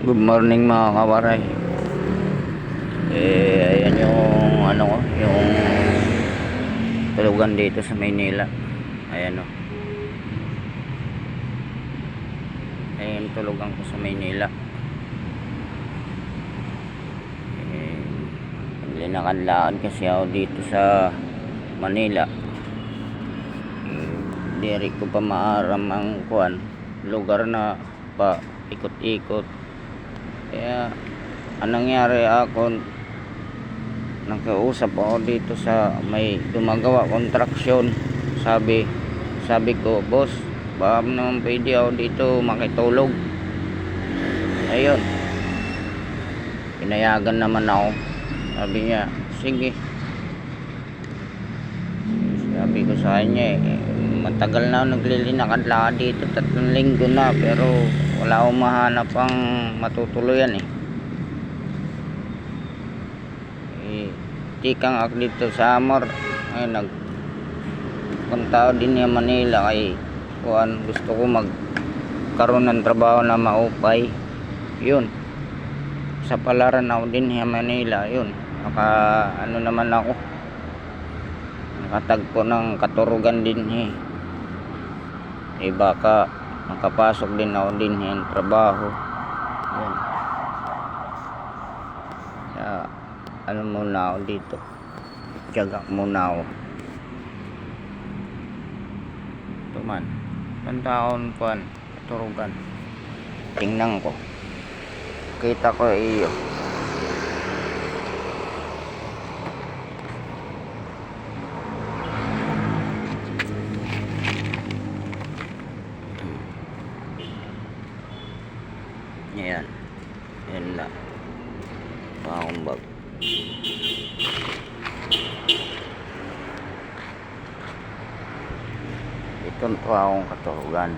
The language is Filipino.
Good morning mga kawaray. Ayan yung ano ko, yung tulugan dito sa Maynila. Ayan o. Ayan tulugan ko sa Maynila. Linakan-laan kasi ako dito sa Manila. Diri ko pa maaram ang kuan, lugar na pa ikot-ikot. Kaya anong nangyari ako, nakausap ako dito sa may gumagawa kontraksyon. Sabi ko, boss, baka naman pwede ako dito makitulog. Ayun, pinayagan naman ako. Sabi niya, sige. Sabi ko sa kanya, matagal na ako naglilinakad-lakad dito, 3 linggo na, pero wala akong mahanap ang matutuluyan tikang ako dito sa Amor. Ay, nagpunta ako din sa Manila kay kuan, gusto ko magkaroon ng trabaho na maupay. Yun, sa Palaran ako din sa Manila. Yun, ano naman ako, nakatagpo ng katurugan din baka makapasok din ako din yung trabaho. Yun. Kaya ano muna ako dito, tiyaga muna ako. Ito man, pantaon kuan, katurugan. Tingnan ko, kita ko iyo. Ayan, yan na akong bag. Ito akong katurugan.